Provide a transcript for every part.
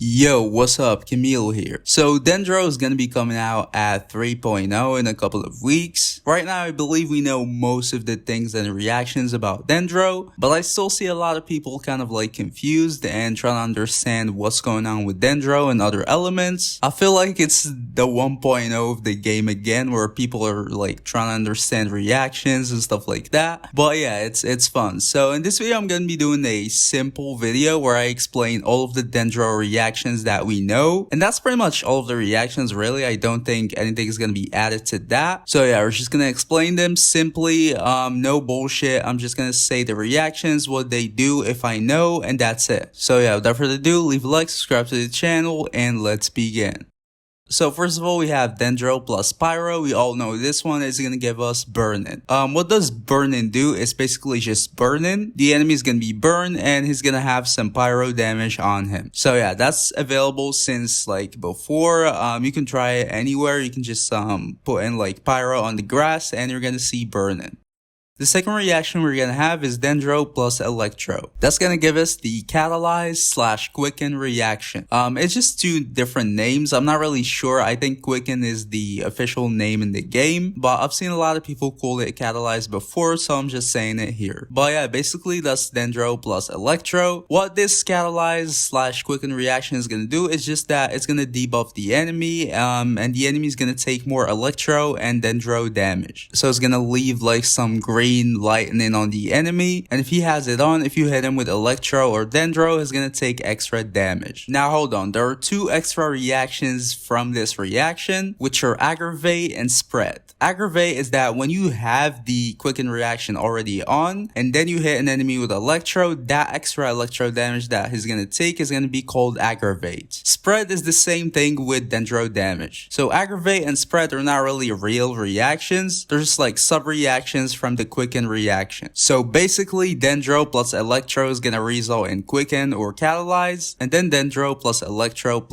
Yo, what's up? Camille here. So Dendro is gonna be coming out at 3.0 in a couple of weeks. Right now, I believe we know most of the things and reactions about Dendro, but I still see a lot of people kind of like confused and trying to understand what's going on with Dendro and other elements. I feel like it's the 1.0 of the game again, where people are like trying to understand reactions and stuff like that. But yeah, it's fun. So in this video, I'm gonna be doing a simple video where I explain all of the Dendro reactions that we know, and that's pretty much all of the reactions really. I don't think anything is gonna be added to that. So yeah, we're just gonna explain them simply, no bullshit. I'm just gonna say the reactions, what they do if I know, and that's it. So yeah, without further ado, leave a like, subscribe to the channel, and let's begin. So first of all, we have Dendro plus Pyro. We all know this one is going to give us Burnin. What does Burnin do? It's basically just burning. The enemy is going to be burned and he's going to have some Pyro damage on him. So yeah, that's available since like before. You can try it anywhere. You can just put in like Pyro on the grass and you're going to see Burnin. The second reaction we're gonna have is Dendro plus Electro. That's gonna give us the catalyze / Quicken reaction. It's just two different names. I'm not really sure. I think Quicken is the official name in the game, but I've seen a lot of people call it catalyze before, so I'm just saying it here. But yeah, basically that's Dendro plus Electro. What this catalyze / Quicken reaction is gonna do is just that it's gonna debuff the enemy, and the enemy is gonna take more Electro and Dendro damage. So it's gonna leave like some green lightning on the enemy, and if he has it on, if you hit him with Electro or Dendro, he's gonna take extra damage. Now hold on, there are two extra reactions from this reaction, which are aggravate and spread. Aggravate is that when you have the Quicken reaction already on, and then you hit an enemy with Electro, that extra Electro damage that he's gonna take is gonna be called aggravate. Spread is the same thing with Dendro damage. So aggravate and spread are not really real reactions, they're just like sub-reactions from the Quicken reaction. So basically Dendro plus Electro is gonna result in Quicken or catalyze, and then Dendro plus Electro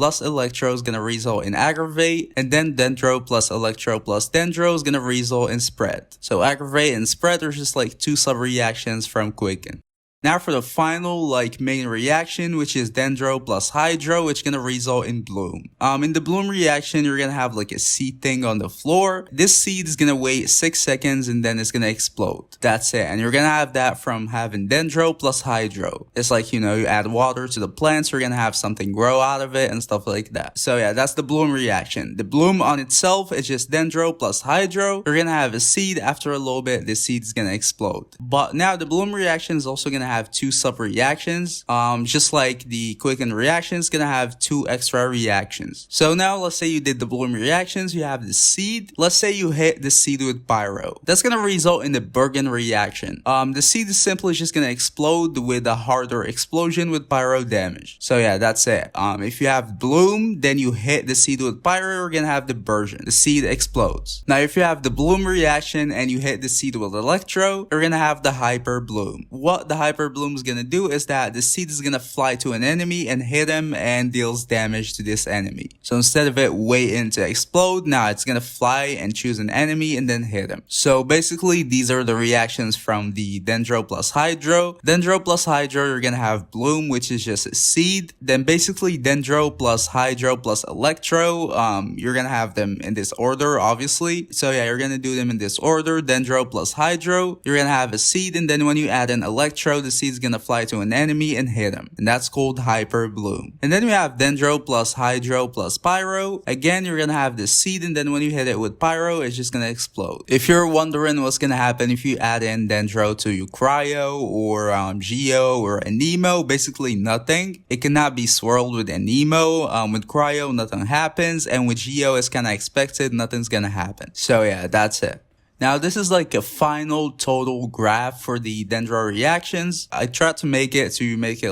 is gonna result in aggravate, and then Dendro plus Electro plus Dendro is gonna result in spread. So aggravate and spread are just like two sub-reactions from Quicken. Now for the final like main reaction, which is Dendro plus Hydro, which is gonna result in bloom. In the bloom reaction, you're gonna have like a seed thing on the floor. This seed is gonna wait 6 seconds and then it's gonna explode. That's it. And you're gonna have that from having Dendro plus Hydro. It's like, you know, you add water to the plants, you're gonna have something grow out of it and stuff like that. So yeah, that's the bloom reaction. The bloom on itself is just Dendro plus Hydro. You're gonna have a seed. After a little bit, the seed is gonna explode. But now the bloom reaction is also gonna have two sub-reactions. Just like the Quicken reaction is gonna have two extra reactions. So now let's say you did the bloom reactions, you have the seed. Let's say you hit the seed with Pyro. That's gonna result in the burgeon reaction. The seed is simply just gonna explode with a harder explosion with Pyro damage. So yeah, that's it. If you have bloom, then you hit the seed with Pyro, you're gonna have the burgeon. The seed explodes. Now if you have the bloom reaction and you hit the seed with Electro, you're gonna have the hyperbloom. What the hyperbloom is gonna do is that the seed is gonna fly to an enemy and hit him and deals damage to this enemy. So instead of it waiting to explode, now it's gonna fly and choose an enemy and then hit him. So basically these are the reactions from the Dendro plus Hydro. Dendro plus Hydro, you're gonna have bloom, which is just a seed. Then basically Dendro plus Hydro plus Electro, you're gonna have them in this order obviously. So yeah, you're gonna do them in this order. Dendro plus Hydro, you're gonna have a seed, and then when you add an Electro, the seed is gonna fly to an enemy and hit him, and that's called hyperbloom. And then we have Dendro plus Hydro plus Pyro. Again, you're gonna have the seed, and then when you hit it with Pyro, it's just gonna explode. If you're wondering what's gonna happen if you add in Dendro to Cryo or Geo or Anemo, basically nothing. It cannot be swirled with Anemo. With Cryo, nothing happens, and with Geo, it's kind of expected, nothing's gonna happen. So yeah, that's it. Now this is like a final total graph for the Dendro reactions. I tried to make it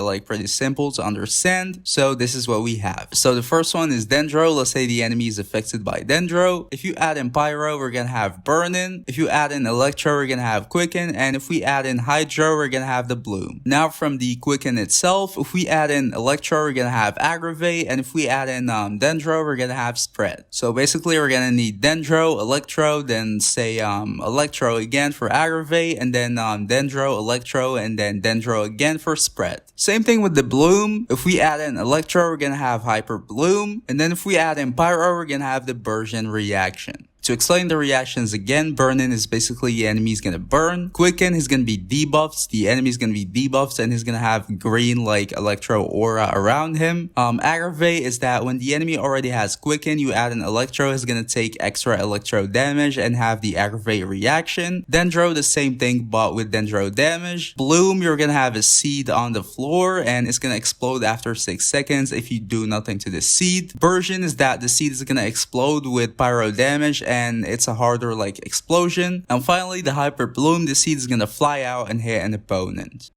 like pretty simple to understand. So this is what we have. So the first one is Dendro. Let's say the enemy is affected by Dendro. If you add in Pyro, we're gonna have burning. If you add in Electro, we're gonna have Quicken. And if we add in Hydro, we're gonna have the bloom. Now from the Quicken itself, if we add in Electro, we're gonna have aggravate. And if we add in Dendro, we're gonna have spread. So basically we're gonna need Dendro, Electro, then say Electro again for aggravate, and then Dendro Electro, and then Dendro again for spread. Same thing with the bloom. If we add in Electro, we're gonna have hyperbloom, and then if we add in Pyro, we're gonna have the burgeon reaction. To explain the reactions again, burn-in is basically the enemy's gonna burn. Quicken is gonna be debuffs, the enemy's gonna be debuffs, and he's gonna have green like electro aura around him. Aggravate is that when the enemy already has Quicken, you add an electro, is gonna take extra electro damage and have the aggravate reaction. Dendro, the same thing but with Dendro damage. Bloom, you're gonna have a seed on the floor and it's gonna explode after 6 seconds if you do nothing to the seed. Burgeon is that the seed is gonna explode with pyro damage and it's a harder like explosion. And finally the hyperbloom, the seed is gonna fly out and hit an opponent.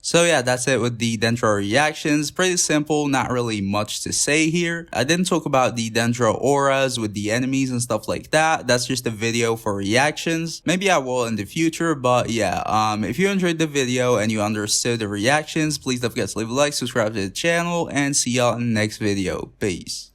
So yeah, that's it with the Dendro reactions. Pretty simple, not really much to say here. I didn't talk about the Dendro auras with the enemies and stuff like that. That's just a video for reactions. Maybe I will in the future, but yeah, if you enjoyed the video and you understood the reactions, please don't forget to leave a like, subscribe to the channel, and see y'all in the next video. Peace.